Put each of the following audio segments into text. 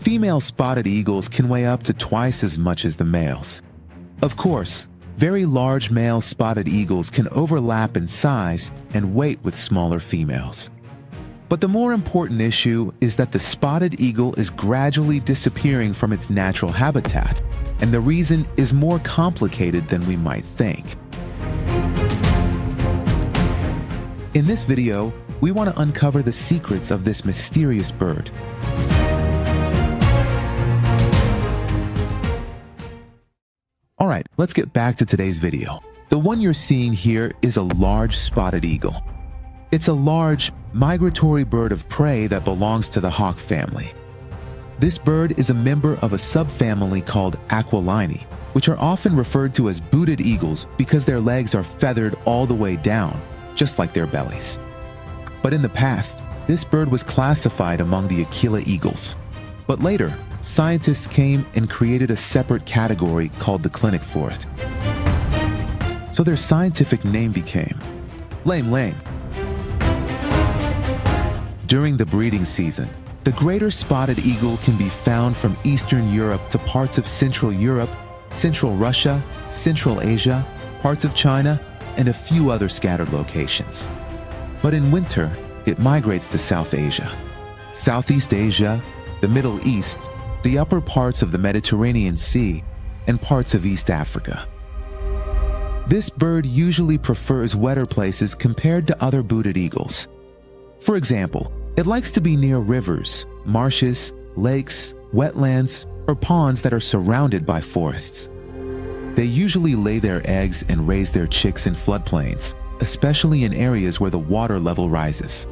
Female spotted eagles can weigh up to twice as much as the males. Of course, very large male spotted eagles can overlap in size and weight with smaller females. But the more important issue is that the spotted eagle is gradually disappearing from its natural habitat, and the reason is more complicated than we might think. In this video, we want to uncover the secrets of this mysterious bird. Alright, let's get back to today's video. The one you're seeing here is a large spotted eagle. It's a large, migratory bird of prey that belongs to the hawk family. This bird is a member of a subfamily called Aquilini, which are often referred to as booted eagles because their legs are feathered all the way down, just like their bellies. But in the past, this bird was classified among the Aquila eagles. But later, scientists came and created a separate category called the clinic for it. So their scientific name became lame. During the breeding season, the greater spotted eagle can be found from Eastern Europe to parts of Central Europe, Central Russia, Central Asia, parts of China, and a few other scattered locations. But in winter, it migrates to South Asia, Southeast Asia, the Middle East, the upper parts of the Mediterranean Sea, and parts of East Africa. This bird usually prefers wetter places compared to other booted eagles. For example, it likes to be near rivers, marshes, lakes, wetlands, or ponds that are surrounded by forests. They usually lay their eggs and raise their chicks in floodplains, especially in areas where the water level rises.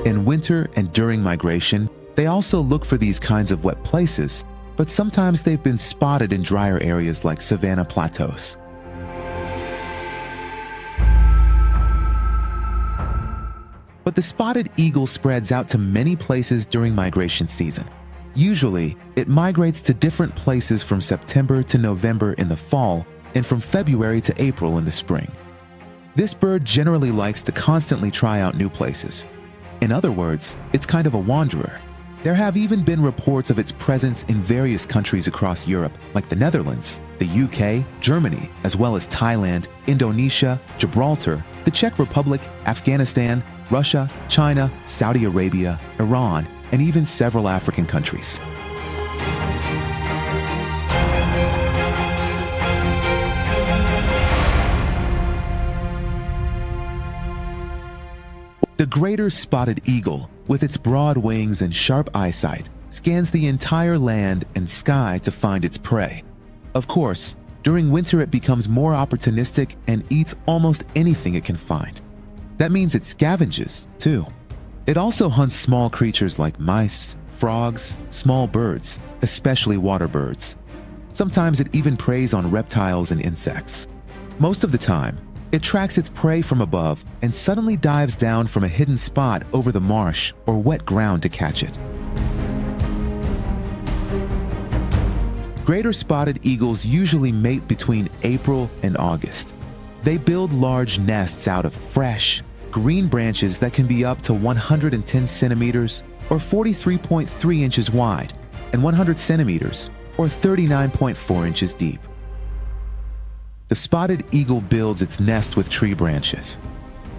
In winter and during migration, they also look for these kinds of wet places, but sometimes they've been spotted in drier areas like savanna plateaus. But the spotted eagle spreads out to many places during migration season. Usually, it migrates to different places from September to November in the fall and from February to April in the spring. This bird generally likes to constantly try out new places. In other words, it's kind of a wanderer. There have even been reports of its presence in various countries across Europe, like the Netherlands, the UK, Germany, as well as Thailand, Indonesia, Gibraltar, the Czech Republic, Afghanistan, Russia, China, Saudi Arabia, Iran, and even several African countries. The greater spotted eagle, with its broad wings and sharp eyesight, scans the entire land and sky to find its prey. Of course, during winter it becomes more opportunistic and eats almost anything it can find. That means it scavenges, too. It also hunts small creatures like mice, frogs, small birds, especially water birds. Sometimes it even preys on reptiles and insects. Most of the time, it tracks its prey from above and suddenly dives down from a hidden spot over the marsh or wet ground to catch it. Greater spotted eagles usually mate between April and August. They build large nests out of fresh, green branches that can be up to 110 centimeters or 43.3 inches wide and 100 centimeters or 39.4 inches deep. The spotted eagle builds its nest with tree branches.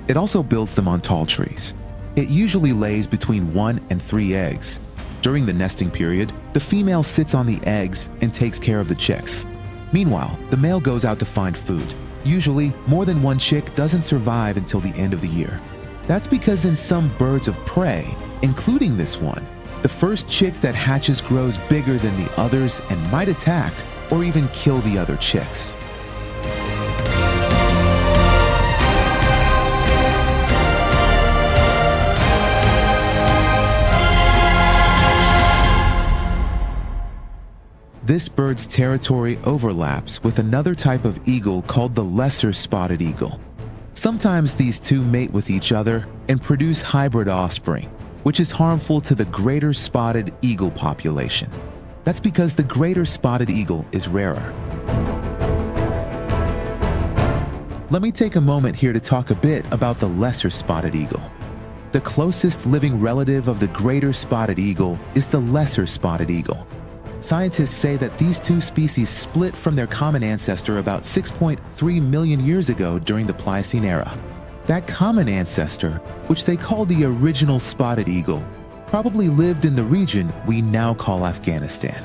It also builds them on tall trees. It usually lays between 1 and 3 eggs. During the nesting period, the female sits on the eggs and takes care of the chicks. Meanwhile, the male goes out to find food. Usually, more than one chick doesn't survive until the end of the year. That's because in some birds of prey, including this one, the first chick that hatches grows bigger than the others and might attack or even kill the other chicks. This bird's territory overlaps with another type of eagle called the lesser spotted eagle. Sometimes these two mate with each other and produce hybrid offspring, which is harmful to the greater spotted eagle population. That's because the greater spotted eagle is rarer. Let me take a moment here to talk a bit about the lesser spotted eagle. The closest living relative of the greater spotted eagle is the lesser spotted eagle. Scientists say that these two species split from their common ancestor about 6.3 million years ago during the Pliocene era. That common ancestor, which they call the original spotted eagle, probably lived in the region we now call Afghanistan.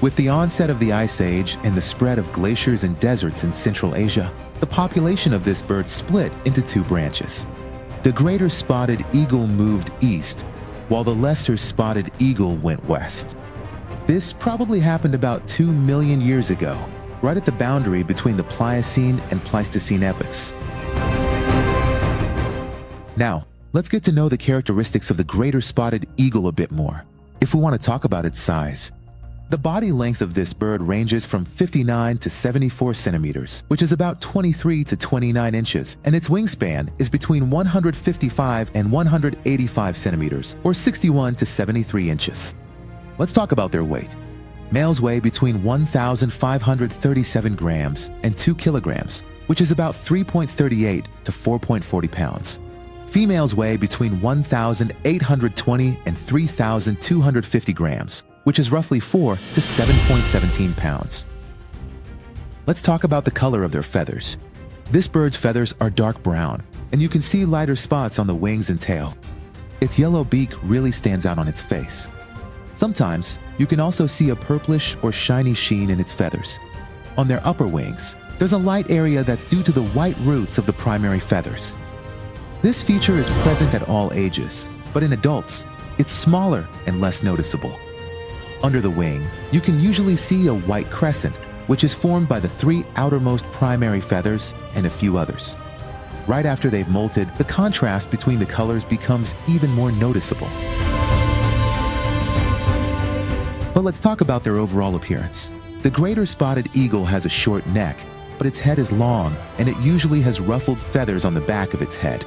With the onset of the Ice Age and the spread of glaciers and deserts in Central Asia, the population of this bird split into two branches. The greater spotted eagle moved east, while the lesser spotted eagle went west. This probably happened about 2 million years ago, right at the boundary between the Pliocene and Pleistocene epochs. Now, let's get to know the characteristics of the greater spotted eagle a bit more. If we want to talk about its size, the body length of this bird ranges from 59 to 74 centimeters, which is about 23 to 29 inches, and its wingspan is between 155 and 185 centimeters, or 61 to 73 inches. Let's talk about their weight. Males weigh between 1,537 grams and 2 kilograms, which is about 3.38 to 4.40 pounds. Females weigh between 1,820 and 3,250 grams, which is roughly 4 to 7.17 pounds. Let's talk about the color of their feathers. This bird's feathers are dark brown, and you can see lighter spots on the wings and tail. Its yellow beak really stands out on its face. Sometimes, you can also see a purplish or shiny sheen in its feathers. On their upper wings, there's a light area that's due to the white roots of the primary feathers. This feature is present at all ages, but in adults, it's smaller and less noticeable. Under the wing, you can usually see a white crescent, which is formed by the 3 outermost primary feathers and a few others. Right after they've molted, the contrast between the colors becomes even more noticeable. But let's talk about their overall appearance. The greater spotted eagle has a short neck, but its head is long, and it usually has ruffled feathers on the back of its head.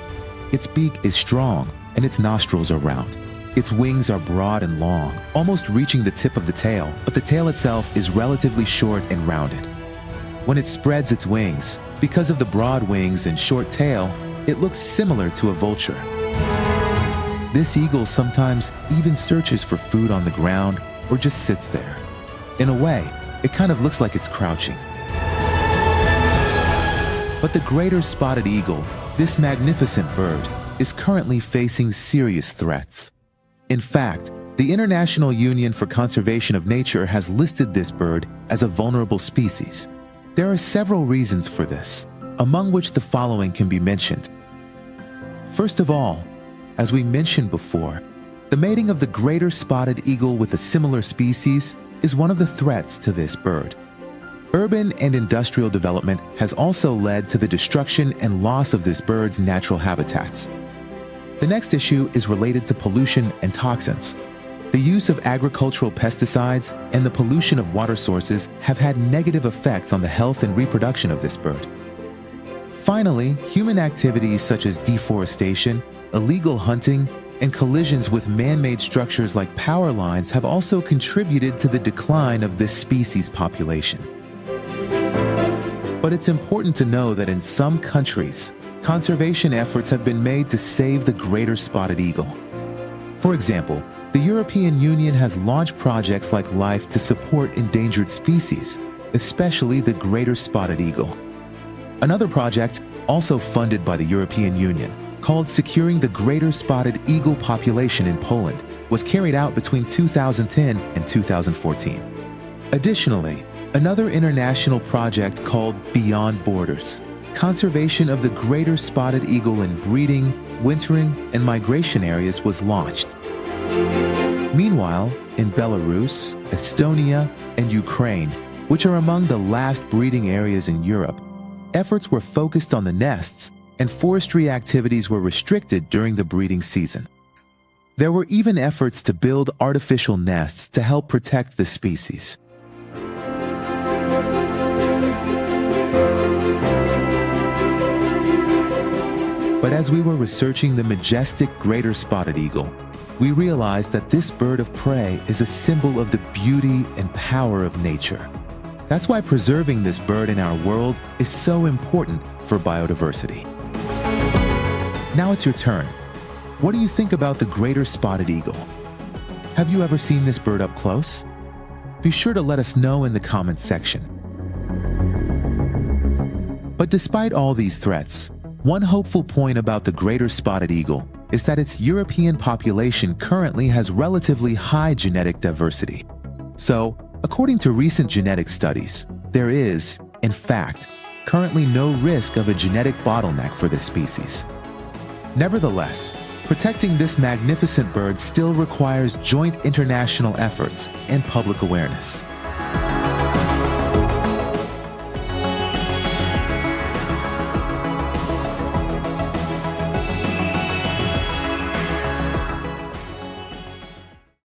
Its beak is strong, and its nostrils are round. Its wings are broad and long, almost reaching the tip of the tail, but the tail itself is relatively short and rounded. When it spreads its wings, because of the broad wings and short tail, it looks similar to a vulture. This eagle sometimes even searches for food on the ground or just sits there. In a way, it kind of looks like it's crouching. But the greater spotted eagle, this magnificent bird, is currently facing serious threats. In fact, the International Union for Conservation of Nature has listed this bird as a vulnerable species. There are several reasons for this, among which the following can be mentioned. First of all, as we mentioned before, the mating of the greater spotted eagle with a similar species is one of the threats to this bird. Urban and industrial development has also led to the destruction and loss of this bird's natural habitats. The next issue is related to pollution and toxins. The use of agricultural pesticides and the pollution of water sources have had negative effects on the health and reproduction of this bird. Finally, human activities such as deforestation, illegal hunting, and collisions with man-made structures like power lines have also contributed to the decline of this species population. But it's important to know that in some countries, conservation efforts have been made to save the greater spotted eagle. For example, the European Union has launched projects like LIFE to support endangered species, especially the greater spotted eagle. Another project, also funded by the European Union, called Securing the Greater Spotted Eagle Population in Poland, was carried out between 2010 and 2014. Additionally, another international project called Beyond Borders, Conservation of the Greater Spotted Eagle in breeding, wintering, and migration areas was launched. Meanwhile, in Belarus, Estonia, and Ukraine, which are among the last breeding areas in Europe, efforts were focused on the nests, and forestry activities were restricted during the breeding season. There were even efforts to build artificial nests to help protect the species. But as we were researching the majestic greater spotted eagle, we realized that this bird of prey is a symbol of the beauty and power of nature. That's why preserving this bird in our world is so important for biodiversity. Now it's your turn. What do you think about the greater spotted eagle? Have you ever seen this bird up close? Be sure to let us know in the comments section. But despite all these threats, one hopeful point about the greater spotted eagle is that its European population currently has relatively high genetic diversity. So, according to recent genetic studies, there is, in fact, currently no risk of a genetic bottleneck for this species. Nevertheless, protecting this magnificent bird still requires joint international efforts and public awareness.